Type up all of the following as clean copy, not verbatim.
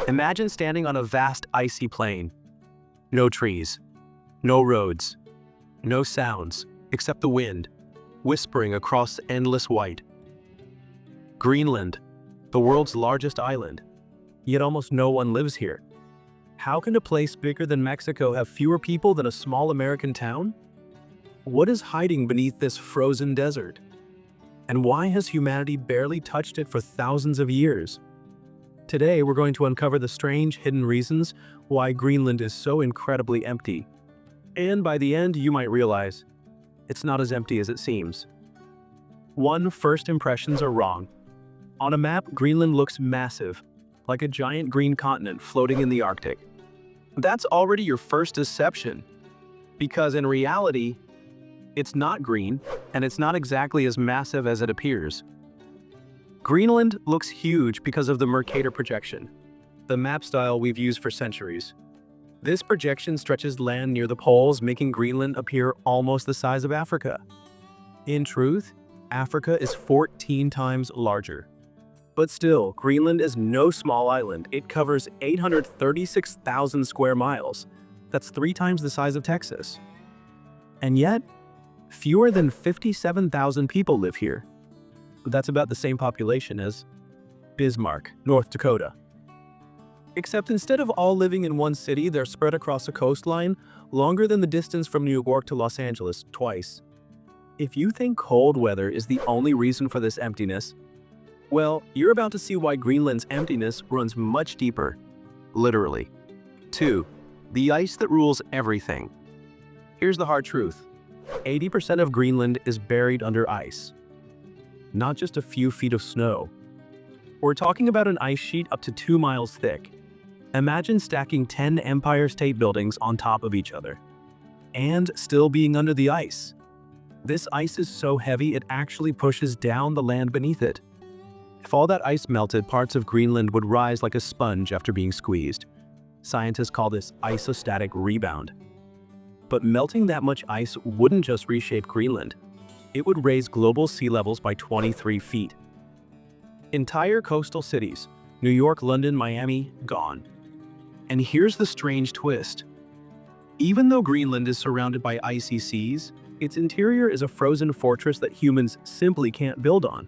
Imagine standing on a vast icy plain. No trees, no roads, no sounds except the wind, whispering across endless white. Greenland, the world's largest island, yet almost no one lives here. How can a place bigger than Mexico have fewer people than a small American town? What is hiding beneath this frozen desert? And why has humanity barely touched it for thousands of years? Today, we're going to uncover the strange hidden reasons why Greenland is so incredibly empty. And by the end, you might realize it's not as empty as it seems. 1. First impressions are wrong. On a map, Greenland looks massive, like a giant green continent floating in the Arctic. That's already your first deception, because in reality, it's not green, and it's not exactly as massive as it appears. Greenland looks huge because of the Mercator projection, the map style we've used for centuries. This projection stretches land near the poles, making Greenland appear almost the size of Africa. In truth, Africa is 14 times larger. But still, Greenland is no small island. It covers 836,000 square miles. That's 3 times the size of Texas. And yet, fewer than 57,000 people live here. That's about the same population as Bismarck, North Dakota. Except instead of all living in one city, they're spread across a coastline longer than the distance from New York to Los Angeles twice. If you think cold weather is the only reason for this emptiness, well, you're about to see why Greenland's emptiness runs much deeper, literally. 2. The ice that rules everything. Here's the hard truth. 80% of Greenland is buried under ice. Not just a few feet of snow. We're talking about an ice sheet up to 2 miles thick. Imagine stacking 10 Empire State Buildings on top of each other, and still being under the ice. This ice is so heavy it actually pushes down the land beneath it. If all that ice melted, parts of Greenland would rise like a sponge after being squeezed. Scientists call this isostatic rebound. But melting that much ice wouldn't just reshape Greenland. It would raise global sea levels by 23 feet. Entire coastal cities, New York, London, Miami, gone. And here's the strange twist. Even though Greenland is surrounded by icy seas, its interior is a frozen fortress that humans simply can't build on.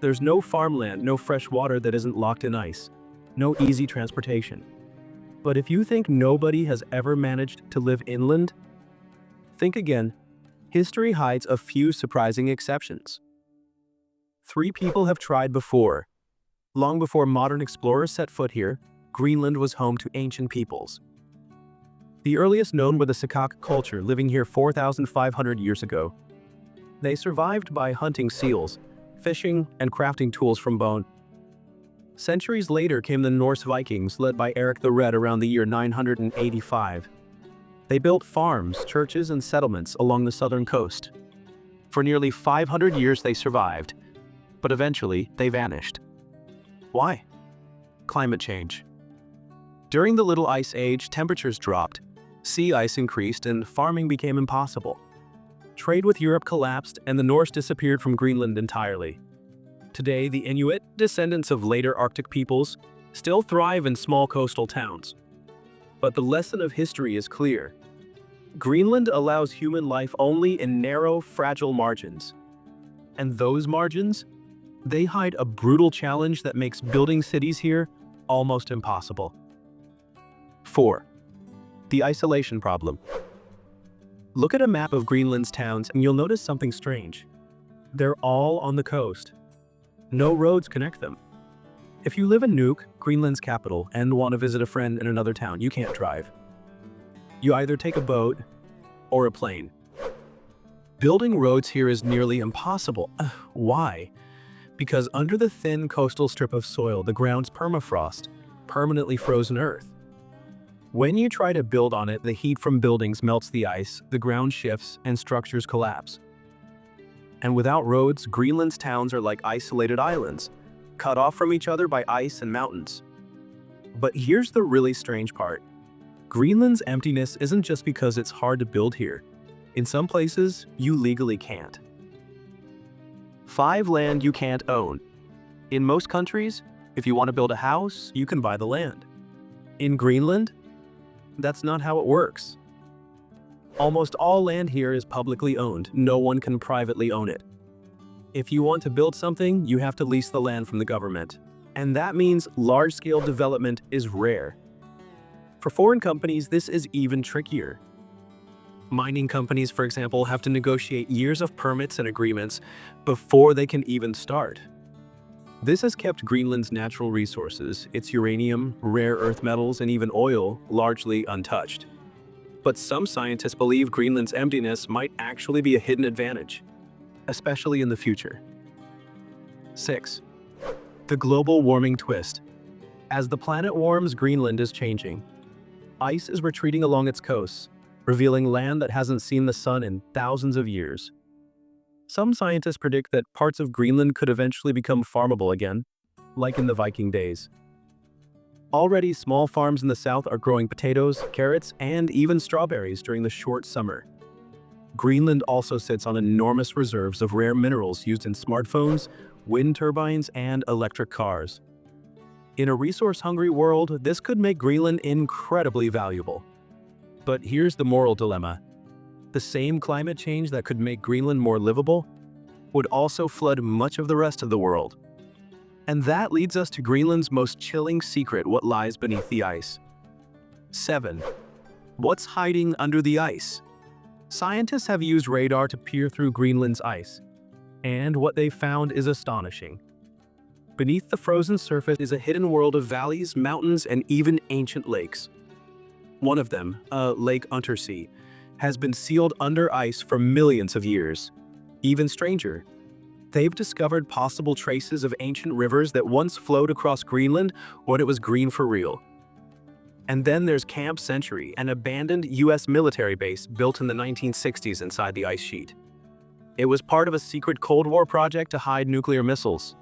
There's no farmland, no fresh water that isn't locked in ice, no easy transportation. But if you think nobody has ever managed to live inland, think again. History hides a few surprising exceptions. 3 people have tried before. Long before modern explorers set foot here, Greenland was home to ancient peoples. The earliest known were the Sakak culture, living here 4,500 years ago. They survived by hunting seals, fishing, and crafting tools from bone. Centuries later came the Norse Vikings, led by Eric the Red around the year 985. They built farms, churches, and settlements along the southern coast. For nearly 500 years they survived, but eventually they vanished. Why? Climate change. During the Little Ice Age, temperatures dropped, sea ice increased, and farming became impossible. Trade with Europe collapsed, and the Norse disappeared from Greenland entirely. Today, the Inuit, descendants of later Arctic peoples, still thrive in small coastal towns. But the lesson of history is clear. Greenland allows human life only in narrow, fragile margins. And those margins, they hide a brutal challenge that makes building cities here almost impossible. 4. The isolation problem. Look at a map of Greenland's towns and you'll notice something strange. They're all on the coast. No roads connect them. If you live in Nuuk, Greenland's capital, and want to visit a friend in another town, you can't drive. You either take a boat or a plane. Building roads here is nearly impossible. Why? Because under the thin coastal strip of soil, the ground's permafrost, permanently frozen earth. When you try to build on it, the heat from buildings melts the ice, the ground shifts, and structures collapse. And without roads, Greenland's towns are like isolated islands, cut off from each other by ice and mountains. But here's the really strange part. Greenland's emptiness isn't just because it's hard to build here. In some places, you legally can't. 5. Land you can't own. In most countries, If you want to build a house, you can buy the land. In Greenland, that's not how it works. Almost all land here is publicly owned. No one can privately own it. If you want to build something, you have to lease the land from the government. And that means large-scale development is rare. For foreign companies, this is even trickier. Mining companies, for example, have to negotiate years of permits and agreements before they can even start. This has kept Greenland's natural resources, its uranium, rare earth metals, and even oil, largely untouched. But some scientists believe Greenland's emptiness might actually be a hidden advantage, especially in the future. 6. The global warming twist. As the planet warms, Greenland is changing. Ice is retreating along its coasts, revealing land that hasn't seen the sun in thousands of years. Some scientists predict that parts of Greenland could eventually become farmable again, like in the Viking days. Already, small farms in the south are growing potatoes, carrots, and even strawberries during the short summer. Greenland also sits on enormous reserves of rare minerals used in smartphones, wind turbines, and electric cars. In a resource-hungry world, this could make Greenland incredibly valuable. But here's the moral dilemma. The same climate change that could make Greenland more livable would also flood much of the rest of the world. And that leads us to Greenland's most chilling secret: what lies beneath the ice. 7. What's hiding under the ice? Scientists have used radar to peer through Greenland's ice, and what they found is astonishing. Beneath the frozen surface is a hidden world of valleys, mountains, and even ancient lakes. One of them, Lake Untersee, has been sealed under ice for millions of years. Even stranger, they've discovered possible traces of ancient rivers that once flowed across Greenland when it was green for real. And then there's Camp Century, an abandoned US military base built in the 1960s inside the ice sheet. It was part of a secret Cold War project to hide nuclear missiles.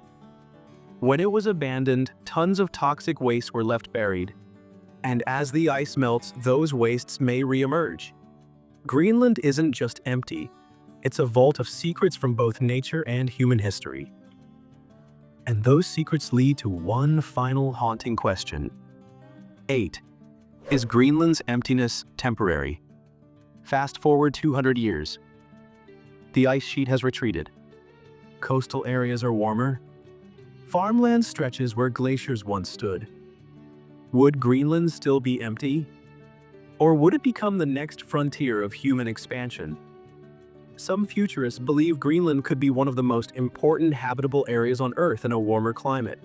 When it was abandoned, tons of toxic waste were left buried. And as the ice melts, those wastes may re-emerge. Greenland isn't just empty. It's a vault of secrets from both nature and human history. And those secrets lead to one final haunting question. 8. Is Greenland's emptiness temporary? Fast forward 200 years. The ice sheet has retreated. Coastal areas are warmer. Farmland stretches where glaciers once stood. Would Greenland still be empty? Or would it become the next frontier of human expansion? Some futurists believe Greenland could be one of the most important habitable areas on Earth in a warmer climate.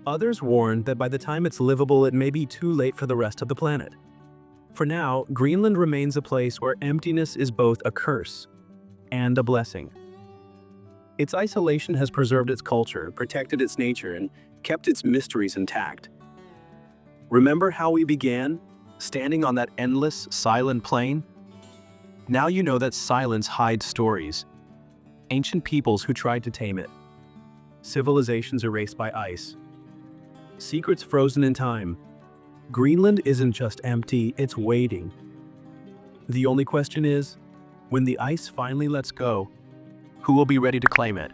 Others warn that by the time it's livable, it may be too late for the rest of the planet. For now, Greenland remains a place where emptiness is both a curse and a blessing. Its isolation has preserved its culture, protected its nature, and kept its mysteries intact. Remember how we began, standing on that endless, silent plain? Now you know that silence hides stories. Ancient peoples who tried to tame it. Civilizations erased by ice. Secrets frozen in time. Greenland isn't just empty, it's waiting. The only question is, when the ice finally lets go, who will be ready to claim it?